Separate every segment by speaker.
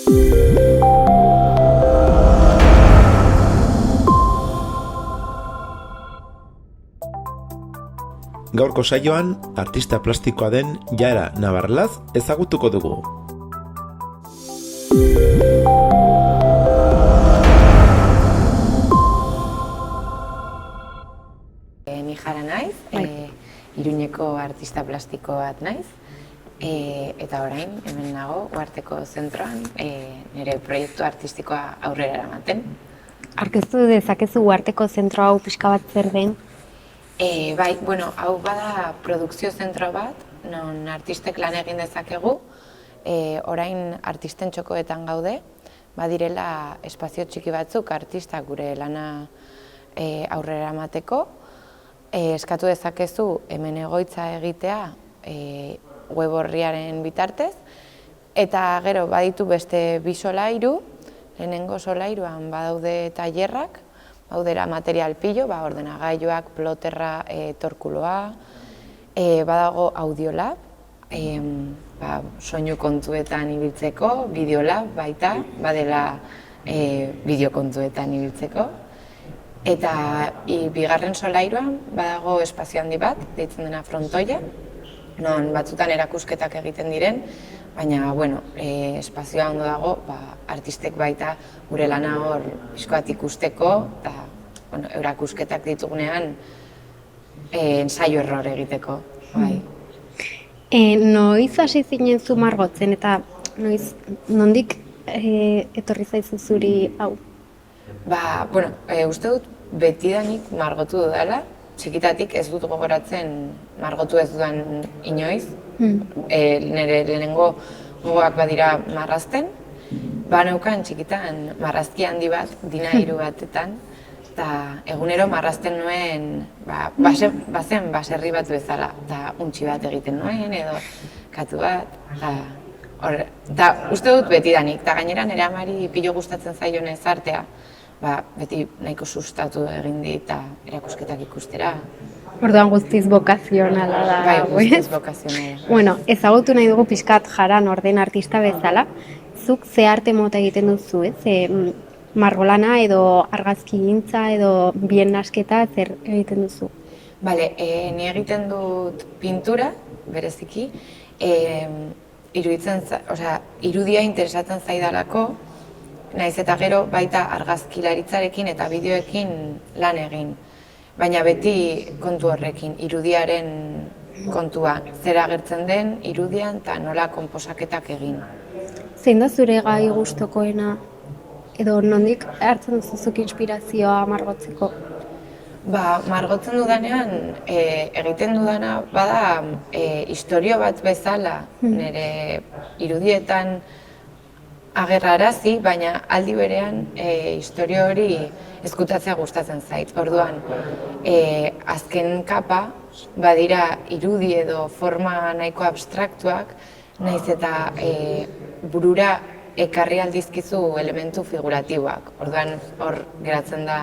Speaker 1: Gaurko saioan, artista plastikoa den Yara Navarralaz ezagutuko dugu.
Speaker 2: Ni Jara naiz, Iruñeko artista plastiko bat naiz, eta orain hemen nago Uharteko zentroan nire proiektu artistikoa aurrera eramaten.
Speaker 3: Aurkeztu dezakezu Uharteko zentro hau pixka bat zer den?
Speaker 2: Bai, hau bada produkzio zentro bat, non artistek lan egin dezakegu, orain artisten txokoetan gaude, badirela espazio txiki batzuk artistak gure lana aurrera emateko, eskatu dezakezu hemen egoitza egitea web orriaren bitartez, eta gero baditu beste bi solairu, lehenengo solairuan badaude tailerrak, baudera material pilo, ordenagailuak, ploterra, torkuloa, badago audiolab, soinu kontuetan ibiltzeko, bideolab baita, badela bideo kontuetan ibiltzeko. Eta bigarren solairuan badago espazio handi bat, deitzen dena frontoia, non batzutan erakusketak egiten diren, baina, espazioa ondo dago, artistek baita gure lana hor pixko bat ikusteko, eta erakusketak ditugunean ensaio error egiteko.
Speaker 3: Noiz hasi zinen zu margotzen eta nondik etorri zaizu zuri hau?
Speaker 2: Uste dut betidanik margotu dudala, txikitatik ez dut gogoratzen margotu ez dudan inoiz, nire lehenengo gogoak badira marrazten, neukan txikitan marrazki handi bat, dinairu batetan, eta egunero marrazten nuen, bazen baserri bat bezala, eta untxi bat egiten nuen edo katu bat, eta uste dut betidanik, eta gainera nire amari pilo gustatzen zaionez artea, beti nahiko sustatu egin dit eta erakusketak ikustera.
Speaker 3: Orduan guztiz bokazionala da.
Speaker 2: Bai, guztiz bokazionala.
Speaker 3: Ezagutu nahi dugu pixkat Jaran orden artista bezala. Zuk ze arte mota egiten duzu, margolana edo argazkigintza edo bien nasketa zer egiten duzu?
Speaker 2: Ni egiten dut pintura, bereziki, irudia interesatzen zaidalako, naiz eta gero baita argazkilaritzarekin eta bideoekin lan egin. Baina beti kontu horrekin, irudiaren kontua, zer agertzen den irudian eta nola konposaketak egin.
Speaker 3: Zein da zure gai gustokoena edo nondik hartzen duzuzuk inspirazioa margotzeko?
Speaker 2: Margotzen dudanean, egiten dudana bada istorio bat bezala nire irudietan agerrarazi, baina aldi berean istorio hori ezkutatzea gustatzen zait. Orduan, azken kapa badira irudi edo forma nahiko abstraktuak, nahiz eta burura ekarri aldizkizu elementu figuratiboak. Orduan, hor geratzen da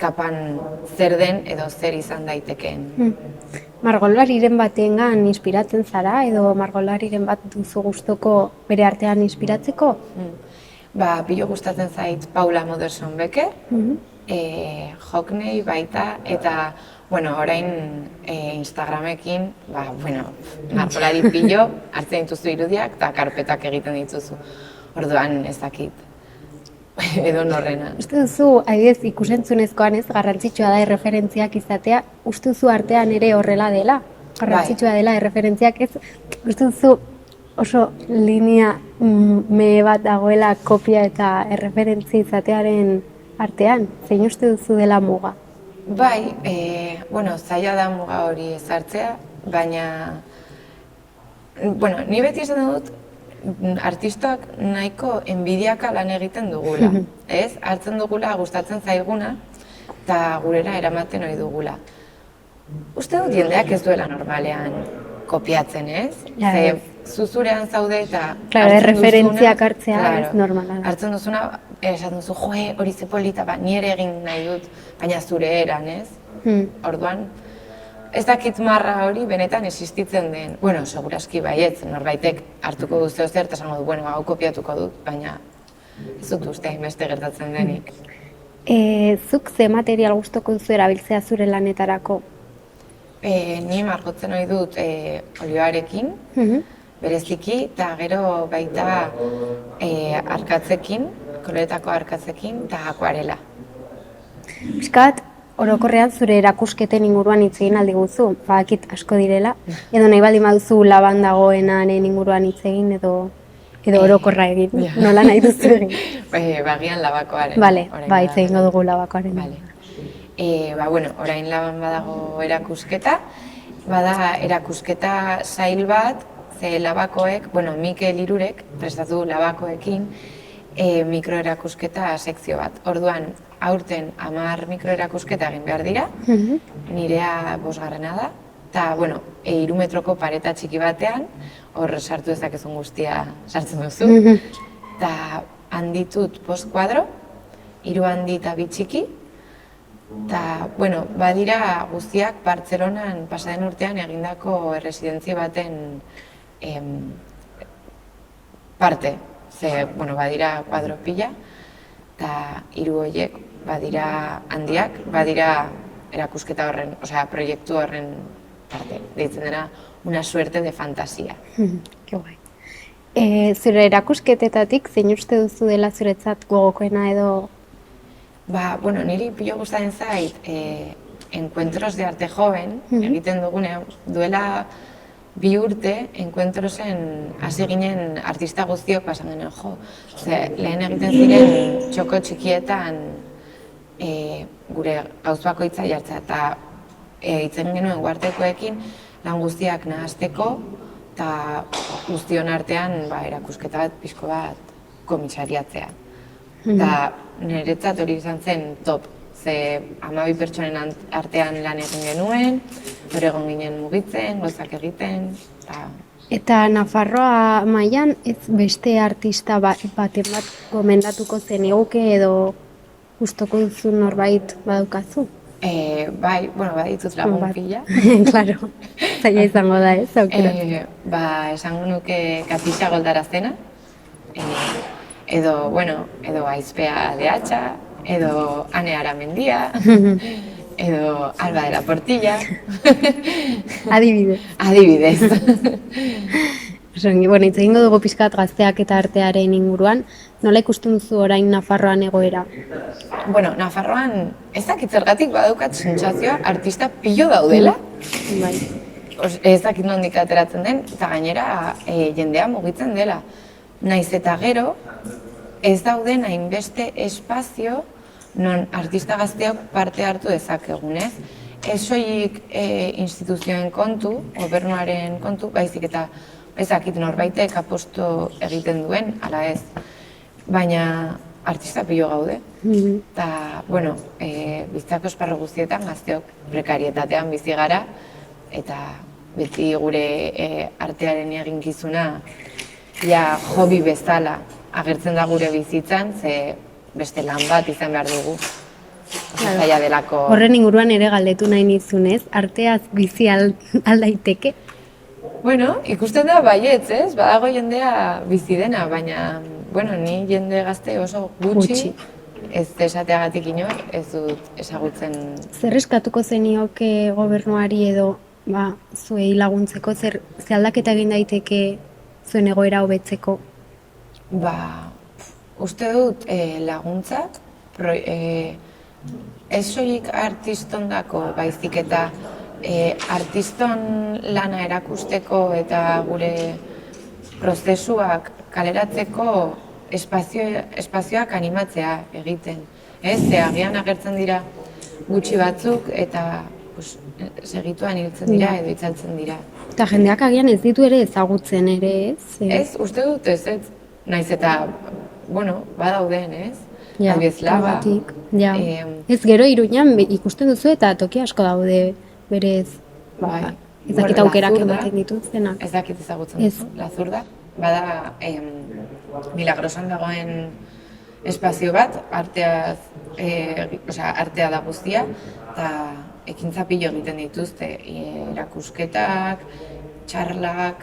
Speaker 2: kapan zer den edo zer izan daitekeen.
Speaker 3: Margolariren batengan inspiratzen zara edo margolariren bat duzu gustoko bere artean inspiratzeko?
Speaker 2: Pilo gustatzen zait Paula Modersohn Becker, Hockney baita, eta orain Instagramekin margolari pilo hartzen dituzu irudiak eta karpetak egiten dituzu. Orduan ez dakit. Edo norrena.
Speaker 3: Uste duzu, adibidez, ikusentzunezkoan garrantzitsua da erreferentziak izatea, uste duzu artean ere horrela dela? Garrantzitsua dela erreferentziak ez? Uste duzu oso linea mehe bat dagoela kopia eta erreferentzia izatearen artean? Zein uste duzu dela muga?
Speaker 2: Zaila da muga hori ezartzea, baina ni beti esan dut artistak nahiko enbidiaka lan egiten dugula, ez? Hartzen dugula, gustatzen zaiguna, eta gurera eramaten ohi dugula. Uste dut jendeak ez duela normalean kopiatzen, ez? Zuzurean zaude eta
Speaker 3: referentziak hartzea ez normala da.
Speaker 2: Hartzen duzuna, esan duzu, hori ze polita, ni ere egin nahi dut, baina zure eran, ez? Orduan, ez dakit marra hori benetan existitzen den. Bueno, seguraski baietz, norbaitek hartuko duzeo zer, eta esango du, bueno, hau kopiatuko dut, baina ez dut uste beste gertatzen denik.
Speaker 3: Zuk ze material gustoko duzu erabiltzea zure lanetarako?
Speaker 2: Ni margotzen ohi dut olioarekin, bereziki, eta gero baita arkatzekin, koloretako arkatzekin, eta akuarela.
Speaker 3: Piskat, orokorrean zure erakusketen inguruan hitz egin aldi guzu, badakit asko direla, edo nahi baldin baduzu laban dagoenaren inguruan hitz egin edo orokorra egin, nola nahi duzu egin?
Speaker 2: Bagian labakoaren.
Speaker 3: Bale, hitz egingo dugu labakoaren.
Speaker 2: Bueno, orain laban badago erakusketa, bada erakusketa zail bat, ze labakoek, Mikel Irurek prestatu labakoekin mikroerakusketa sekzio bat. Orduan, aurten 10 mikroerakusketa egin behar dira, nirea 5garrena da, eta, 3 metroko pareta txiki batean, hor sartu ezakezun guztia sartzen duzu, eta handitut 5 kuadro, 3 handi eta 2 txiki, eta, badira guztiak Bartzelonan pasaden urtean egindako erresidentzia baten parte. Ze, badira kuadro pila, eta 3 horiek badira handiak, badira erakusketa horren, proiektu horren parte. Deitzen dena, una suerte de fantasia.
Speaker 3: Que guai. Zure erakusketetatik, zein uste duzu dela zuretzat gogokoena edo?
Speaker 2: Niri pilo gustatzen zait, encuentros de arte joven, egiten dugunean, duela 2 urte, encuentrosen hasi ginen artista guztiok pasan genen, lehen egiten ziren txoko txikietan gure gauz bakoitza jartzea, eta hitzen genuen uartekoekin lan guztiak nahazteko, eta guztion artean erakusketa bat, pixko bat, komisariatzea. Eta niretzat hori izan zen top, ze 12 pertsonen artean lan egin genuen, hor egon ginen mugitzen, gozak egiten,
Speaker 3: Eta Nafarroa mailan ez beste artista baten bat gomendatuko zeniguke edo gustoko duzu norbait badaukazu?
Speaker 2: Baditut lagun pila.
Speaker 3: Claro, zaila izango da ez, aukera.
Speaker 2: Esango nuke Katisa Goldarazena, edo Aizpea Leatxa, edo Ane Aramendia, edo Alba de la Portilla.
Speaker 3: Adibidez.
Speaker 2: Adibidez.
Speaker 3: Hitz egingo dugu pixkat gazteak eta artearen inguruan, nola ikusten duzu orain Nafarroan egoera?
Speaker 2: Nafarroan ez dakit zergatik badaukat sentsazioa artista pilo daudela. Ez dakit nondik ateratzen den, eta gainera jendea mugitzen dela. Naiz eta gero, ez dauden hainbeste espazio non artista gazteok parte hartu dezakegunez. Ez soilik instituzioen kontu, gobernuaren kontu, baizik eta ezakit norbaitek aposto egiten duen, ala ez. Baina artista pilo gaude. Eta, bizitako esparru guztietan gazteok prekarietatean bizi gara, eta beti gure artearen eginkizuna hobi bezala agertzen da gure bizitzan, ze beste lan bat izan behar dugu. Zaila delako...
Speaker 3: Horren inguruan ere galdetu nahi nizunez, arteaz bizi aldaiteke?
Speaker 2: Ikusten da baietz, ez? Badago jendea bizi dena, baina, ni jende gazte oso gutxi, ez esateagatik inor, ez dut ezagutzen...
Speaker 3: Zer eskatuko zenioke gobernuari edo zuei laguntzeko, ze aldaketa egin daiteke zuen egoera hobetzeko?
Speaker 2: Uste dut laguntzak, ez soilik artistondako baizik eta artiston lana erakusteko eta gure prozesuak kaleratzeko espazioak animatzea egiten. Ze agian agertzen dira gutxi batzuk eta segituan hiltzen dira edo itzaltzen dira.
Speaker 3: Eta jendeak agian ez ditu ere ezagutzen ere, ez?
Speaker 2: Ez, uste dut ez, naiz eta, badauden, ez?
Speaker 3: Ja, ez gero Iruñan ikusten duzu eta toki asko daude berez, ez dakit aukerak ematen dituztenak.
Speaker 2: Ez dakit ezagutzen duzu, Lazurda. Bada, Milagrosan dagoen espazio bat, artea da guztia, eta ekintza pilo egiten dituzte, erakusketak, txarlak,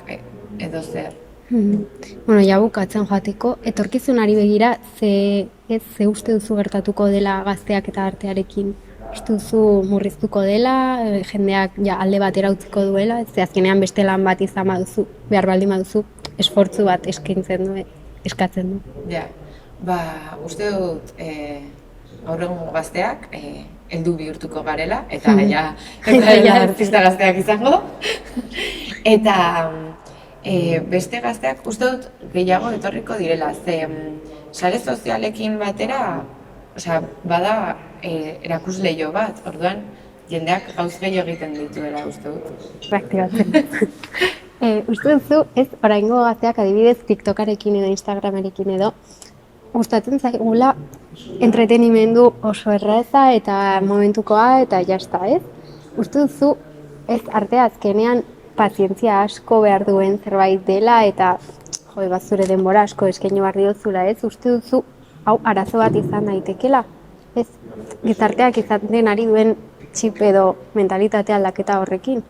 Speaker 2: edo zer.
Speaker 3: Bueno, ja bukatzen joateko, etorkizunari begira, ze uste duzu gertatuko dela gazteak eta artearekin? Uste duzu murriztuko dela, jendeak ja alde batera utziko duela, ze azkenean beste lan bat izan baduzu, behar baldin baduzu, esfortzu bat eskatzen du.
Speaker 2: Ja, uste dut gaur egungo gazteak heldu bihurtuko garela, eta ja artista gazteak izango. Eta beste gazteak uste dut gehiago etorriko direla, ze sare sozialekin batera, bada erakusleio bat, orduan jendeak gauz gehiago egiten dituela uste dut.
Speaker 3: Praktikatzen. Uste duzu, ez oraingo gazteak adibidez TikTokarekin edo Instagramarekin edo gustatzen zaigula entretenimendu oso erraza eta momentukoa eta jazta, ez? Uste duzu, ez artea azkenean pazientzia asko behar duen zerbait dela eta zure denbora asko eskaini behar diozula, ez? Uste duzu, hau arazo bat izan daitekela, ez? Gizarteak izaten ari duen txip edo mentalitate aldaketa horrekin.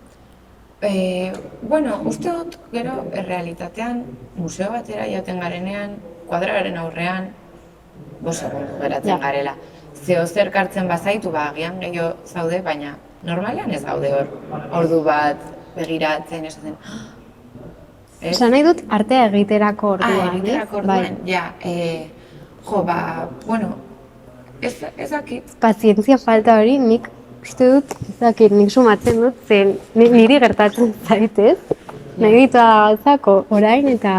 Speaker 2: Uste dut, gero, errealitatean, museo batera jaten garenean, kuadraren aurrean, geratzen garela. Zeo zer kartzen bazaitu, agian gehiago zaude, baina normalean ez gaude hor. Ordu bat, begiratzen, esaten.
Speaker 3: Esan nahi dut, artea egiterako orduan.
Speaker 2: Egiterako orduan, ja. Ez dakit.
Speaker 3: Pazientzia falta hori, nik uste dut, nik sumatzen dut, zen niri gertatzen zaitez, nahi ditua gauzako orain eta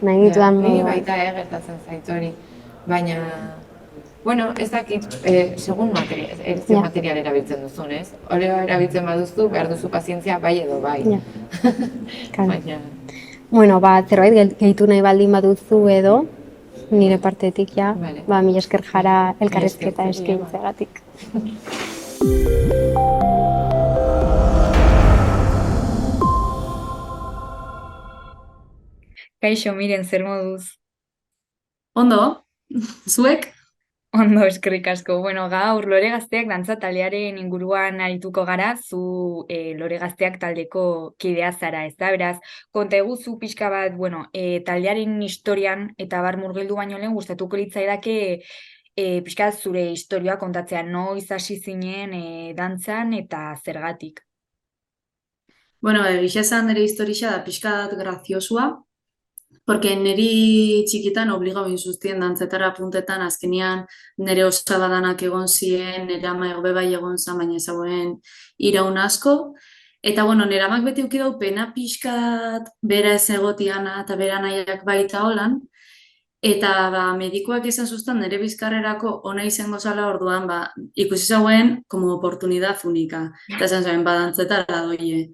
Speaker 3: nahi dituan modu.
Speaker 2: Niri baita gertatzen zait hori, baina, ez dakit, segun material erabiltzen duzun, ez? Oleo erabiltzen baduzu, behar duzu pazientzia bai edo bai. Baina...
Speaker 3: zerbait gehitu nahi baldin baduzu edo, nire partetik mila esker jara elkarrezketa eskaintzeagatik.
Speaker 4: Kaixo, Miren, zer moduz?
Speaker 5: Ondo, zuek?
Speaker 4: Ondo, eskerrik asko. Gaur Lore Gazteak dantza taldearen inguruan arituko gara, zu Lore Gazteak taldeko kidea zara, ez da? Beraz, konta eguzu pixka bat, taldearen historian eta bar murgildu baino lehen gustatuko litzaidake pixka zure historia kontatzea, noiz hasi zinen dantzan eta zergatik?
Speaker 5: Egia esan nire historia da pixka bat graziosua, porque niri txikitan obligau insustien dantzetara puntetan, azkenean nire osabadanak egon ziren, nire ama bai egon zan, baina ezagoen iraun asko. Eta nire amak beti ukidau pena pixkat bera ez egotiana eta bera nahiak baita holan. Eta medikoak izan zuztan nire bizkarrerako ona izango zala orduan, ikusi zauen como oportunidad unika. Eta esan zuen, dantzetara doie.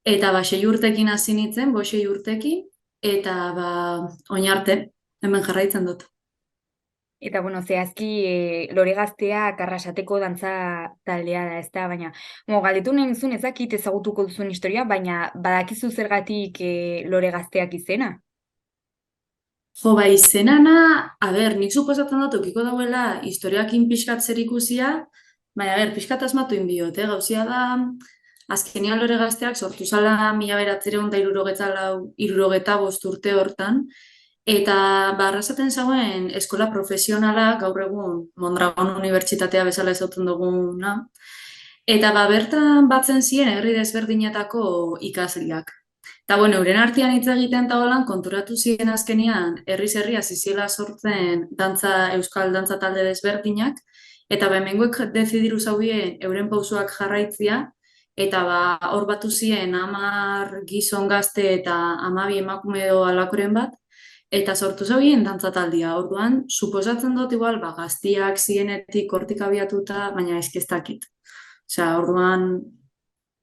Speaker 5: Eta 6 urtekin hasi nintzen, 6 urtekin, eta oinarte, hemen jarraitzen dut.
Speaker 4: Eta, zehazki Lore Gazteak Arrasateko dantza taldea da, ez da, baina, galdetu nahi nizun ezakit ezagutuko duzun historia, baina badakizu zergatik Lore Gazteak izena?
Speaker 5: Izenana, nik suposatzen dut ukiko dauela historiakin pixkat zer ikusia, baina, pixkat asmatu inbiot, gauzia da, azkenean Lore Gazteak sortu zala 1974 urte hortan, eta Arrasaten zauen eskola profesionala gaur egun Mondragon Unibertsitatea bezala ezauten duguna, eta bertan batzen ziren herri desberdinetako ikasleak. Eta euren artean hitz egiten eta holan konturatu ziren azkenean herriz-herri hasi ziela sortzen euskal dantza talde desberdinak, eta hemengoek dezidiru zaubien euren pausoak jarraitzia, eta hor batu ziren 10 gizon gazte eta 12 emakume edo alakoren bat, eta sortu zaubien dantza taldea. Orduan, suposatzen dut igual gaztiak zienetik hortik abiatuta, baina ezkeztakit. Orduan,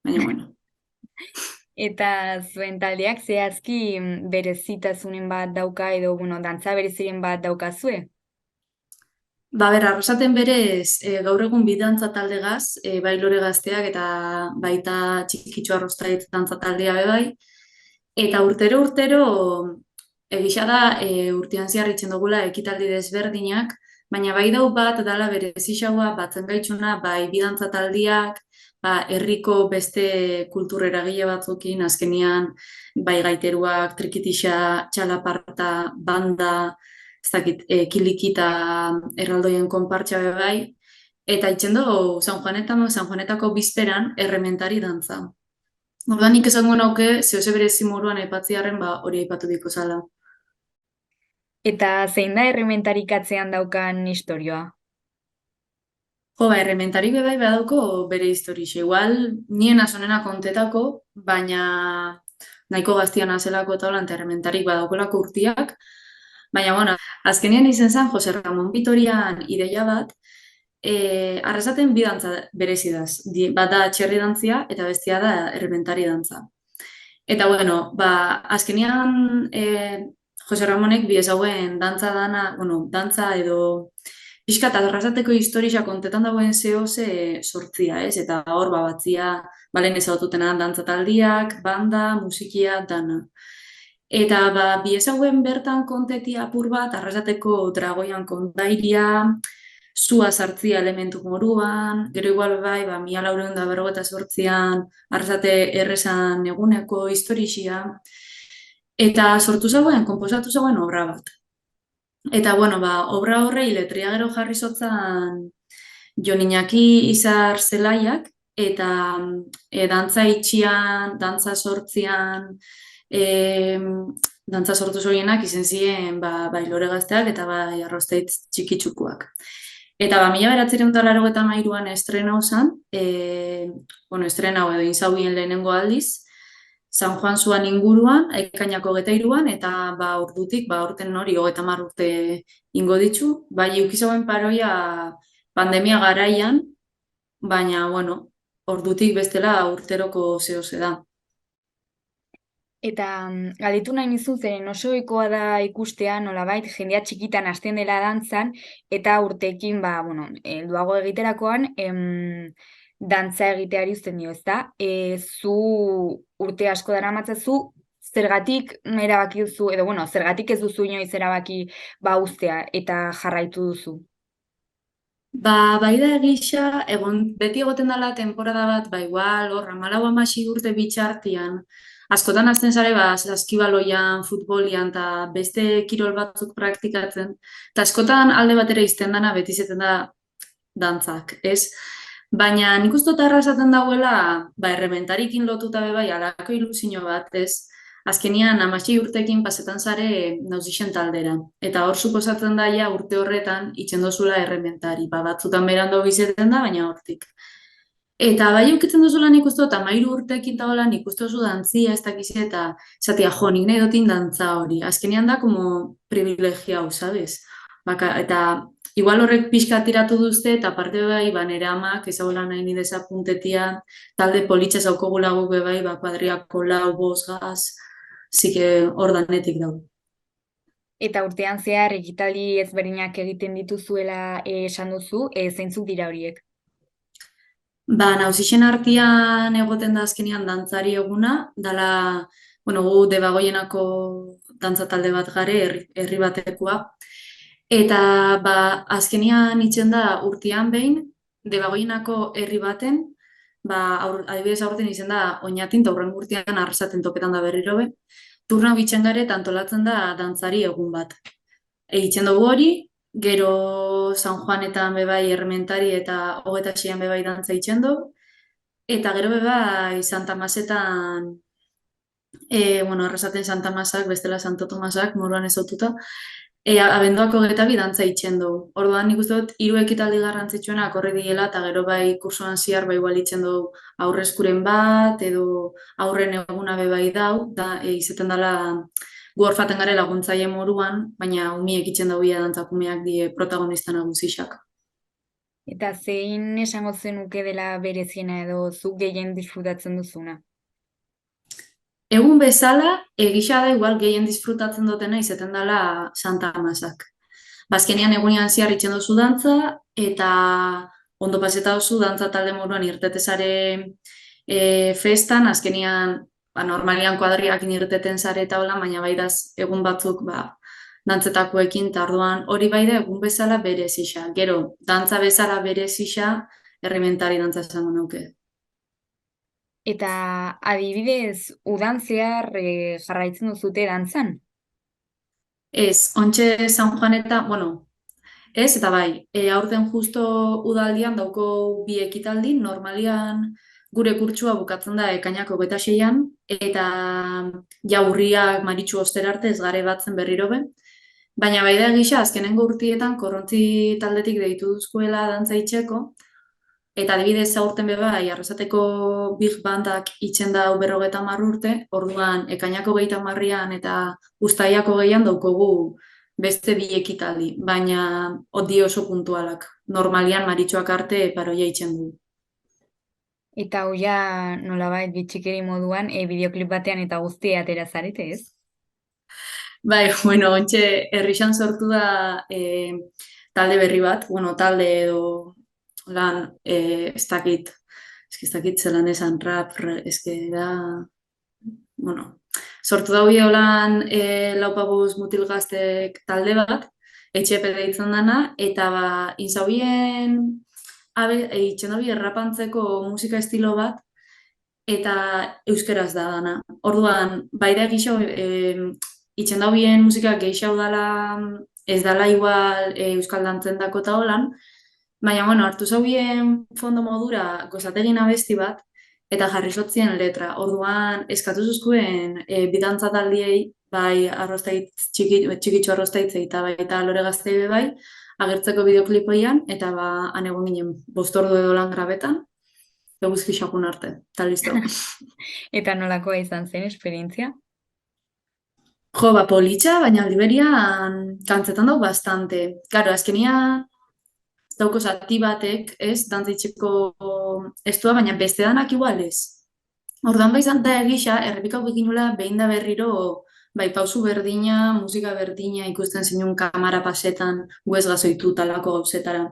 Speaker 5: baina
Speaker 4: Eta zuen taldeak zehazki berezitasunen bat dauka edo, dantza bereziren bat daukazue?
Speaker 5: Arrasaten berez, gaur egun bi dantza taldegaz, bai Lore Gazteak eta baita Txikitxo Arrostait dantza taldea bai. Eta urtero, egisa da urtean ziarritzen dugula ekitaldi desberdinak, baina bai dau bat dala berezixaua batzen gaitxuna, bai bi dantza taldeak, herriko beste kultur eragile batzukin, azkenian bai gaiteruak, trikitixa, txalaparta, banda, ez dakit, kilikita erraldoien konpartxa be bai, eta itxendo San Juanetako bizperan errementari dantza. Orduan nik esango nauke, zehose berezi moruan aipatziarren hori aipatu diko zala.
Speaker 4: Eta zein da errementarik atzean daukan istorioa?
Speaker 5: Errementari be bai badauko bere historixe. Igual, nien azonena kontetako, baina nahiko gaztian azelako eta holan, errementarik badaukolako urtiak. Baina, bueno, azkenean izen zen Jose Ramon Vitorian ideia bat, arrasaten bi dantza berezidaz. Bat da txerri dantzia eta bestia da errementari dantza. Eta, bueno, azkenean Jose Ramonek bi ezauen dantza dana, dantza edo pixka eta arrasateko historia kontetan dagoen zehose sortzia, ez? Eta hor batzia, balen ezagututena dantza taldiak, banda, musikia, dana. Eta bi ezauen bertan konteti apur bat, arrasateko dragoian kontairia, zua sartzia elementu moruan, gero igual bai, 1458an, arrasate errezan eguneko historia, eta sortu zagoen, konposatu zagoen obra bat. Eta, bueno, obra horrei letria gero jarri zotzan Jon Iñaki Izar Zelaiak, eta dantza itxian, dantza sortzian, dantza sortu zorienak izen ziren bai Lore Gazteak eta bai Arrauzteitz Txikitsukuak. Eta 1983an estrenau zen, estrenau edo inzaubien lehenengo aldiz, San Juan zuan inguruan, ekainako 23an, eta ordutik, aurten hori 30 urte ingo ditzu, bai eukizagoen paroia pandemia garaian, baina, bueno, ordutik bestela urteroko zehose da.
Speaker 4: Eta galdetu nahi nizu, zeren oso ohikoa da ikustea nolabait jendea txikitan hasten dela dantzan, eta urteekin, helduago egiterakoan, dantza egiteari uzten dio, ezta? Zu urte asko daramatzazu, zergatik erabaki duzu, edo zergatik ez duzu inoiz erabaki uztea eta jarraitu duzu?
Speaker 5: Bai da egisa, beti egoten dela temporada bat, igual, 14-16 urte bitxartian, askotan hasten zare, saskibaloian, futbolian, eta beste kirol batzuk praktikatzen, eta askotan alde batera izten dana, beti zeten da dantzak, ez? Baina nik uste dut arrasaten dagoela, errementarikin lotuta bai, alako ilusio bat, ez? Azkenian, 16 urtekin pasetan zare nauzixen taldera. Eta hor suposatzen daia urte horretan itxendozula errementari. Batzutan berando bizeten da, baina hortik. Eta bai eukitzen duzula nik uste dut, 13 urtekin tagoela nik uste duzu dantzia, ez dakizi eta esatia, nik nahi dutin dantza hori. Azkenian da, como privilegiau, sabes? Eta igual horrek pixka tiratu duzte, eta parte bai, nire amak, ezagoela nahi nideza puntetia, talde politxa zaukogula guk bai, kuadriako lau, bost, gaz, zike hor danetik dago.
Speaker 4: Eta urtean zehar ekitaldi ezberdinak egiten dituzuela esan duzu, zeintzuk dira horiek?
Speaker 5: Nauzixen artean egoten da azkenean dantzari eguna, dala, gu Debagoienako dantza talde bat gare, herri batekoa, eta azkenean itzen da urtean behin, Debagoienako herri baten, adibidez aurten izen da oinatin, eta horren urtean arrasaten topetan da berriro be, turna bitzen gare, antolatzen da dantzari egun bat. Itzen dugu hori, gero San Juanetan bebai errementari eta 26an bebai dantza itzen dugu, eta gero bebai Santa Masetan, arrasaten Santa Masak, bestela Santo Tomasak, moruan ez aututa, abenduako 22 dantza itzen dugu. Orduan nik uste dut, 3 ekitaldi garrantzitsuenak horre diela, eta gero bai kursoan ziar bai igual itzen dugu aurreskuren bat, edo aurren eguna bebai dau, da izaten dela gu orfaten gare laguntzaile moruan, baina umiek itzen dauia dantzakumeak die protagonista nagusixak.
Speaker 4: Eta zein esango zenuke dela bereziena edo zuk gehien disfrutatzen duzuna?
Speaker 5: Egun bezala, egisa da igual gehien disfrutatzen dutena izaten dela Santa Masak. Azkenean egunean ziar itzen duzu dantza, eta ondo paseta duzu dantza talde moruan irtetezare festan, azkenean normalian kuadriak irteten zare eta hola, baina bai daz egun batzuk dantzetakoekin, eta orduan hori bai da egun bezala berez isa. Gero, dantza bezala berez isa, errementari dantza esango nuke.
Speaker 4: Eta adibidez, udan zehar jarraitzen duzute dantzan?
Speaker 5: Ez, ontxe San Juan eta, bueno, ez, eta bai, aurten justo udaldian dauko bi ekitaldi, normalian gure kurtsua bukatzen da ekainako 26an, eta ja urriak maritxu ostera arte ez gare batzen berriro be. Baina bai da gisa, azkenengo urtietan korrontzi taldetik deitu duzkuela dantza itxeko, eta adibidez aurten be bai, Arrasateko Big Bandak itxen da 50 urte, orduan ekainako 30an eta uztailako 2an daukogu beste bi ekitaldi, baina hodi oso puntualak. Normalian maritxoak arte paroia itxen du.
Speaker 4: Eta hau ja nolabait bitxikeri moduan bideoklip batean eta guztia atera zarete, ez?
Speaker 5: Bai, bueno, ontxe herrixan sortu da talde berri bat, bueno, talde edo lan, ez dakit zelan esan rap, da, bueno, sortu da hoi holan laupabuz mutil gaztek talde bat, etxepe deitzen dana, eta ba, inzaubien, itxen dabi errapantzeko musika estilo bat, eta euskeraz da dana. Orduan, bai da gixo, itxen daubien musika gehiago dala, ez dala igual euskal dantzen dako eta holan, baina, bueno, hartu zaubien fondo modura gozategin abesti bat, eta jarri sotzien letra. Orduan, eskatu zuzkuen bidantza taldiei, bai txikitxo arroztaitzei eta baita lore gaztei be bai, agertzeko bideoklipoian, eta ba, han egon ginen 5 ordu edo lan grabetan, eguzki xakun arte, eta listo.
Speaker 4: Eta nolakoa izan zen esperientzia?
Speaker 5: Jo, ba, politxa, baina Liberian kantzetan dau bastante. Claro, azkenia dauko zati batek, ez, dantzitzeko estua, baina beste danak igual ez. Orduan bai izan da egisa, errepikau beginula behin da berriro, bai pausu berdina, musika berdina, ikusten zinun kamara pasetan, guez gazoitu talako gauzetara.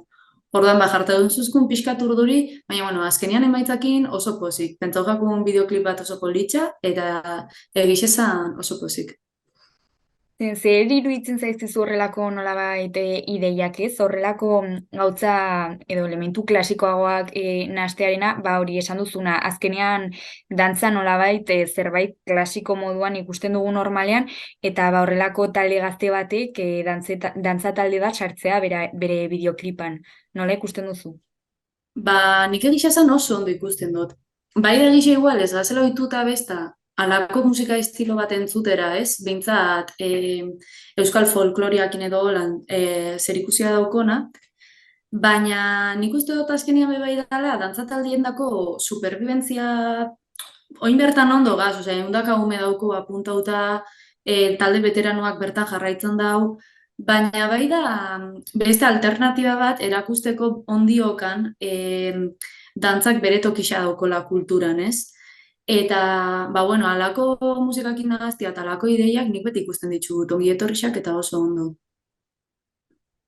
Speaker 5: Orduan ba jarta duen zuzkun pixkat urduri, baina bueno, azkenian emaitzakin oso pozik. Pentsau jakun bideoklip bat oso politxa, eta egixezan oso pozik.
Speaker 4: Zer iruditzen zaizkizu horrelako nolabait ideiak, ez? Horrelako gautza edo elementu klasikoagoak nahastearena, ba hori esan duzuna, azkenean dantza nolabait zerbait klasiko moduan ikusten dugu normalean, eta ba horrelako talde gazte batek dantza talde bat sartzea bere bideoklipan. Nola ikusten duzu?
Speaker 5: Ba, nik egixezan oso ondo ikusten dut. Bai da egixe igual, ez gazela ohituta besta, halako musika estilo bat entzutera, ez? Behintzat, euskal folkloriakin edo holan zerikusia daukona, baina nik uste dut azkenean bai dela, dantzataldien dako superbibentzia oin bertan ondo gaz, osea, eundaka ume dauko apuntauta, talde veteranoak bertan jarraitzen dau, baina bai da beste alternatiba bat erakusteko ondiokan dantzak bere tokisa daukola kulturan, ez? Eta, ba, bueno, alako musikakin nagaztia eta alako ideiak nik beti ikusten ditut, ongi etorrixak eta oso ondo.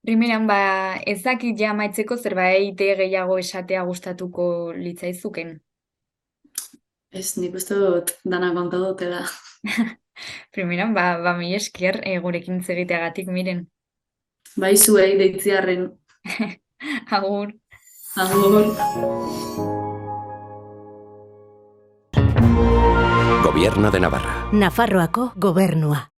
Speaker 4: Primeran, ba, ez dakit ja amaitzeko zerbait gehiago esatea gustatuko litzaizuken.
Speaker 5: Ez, nik uste dut dana konta dutela.
Speaker 4: Primeran, ba mila esker gurekin zegiteagatik, miren.
Speaker 5: Bai zuei deitziarren.
Speaker 4: Agur.
Speaker 5: Agur.
Speaker 6: Gobierno de Navarra.
Speaker 7: Nafarroako gobernua.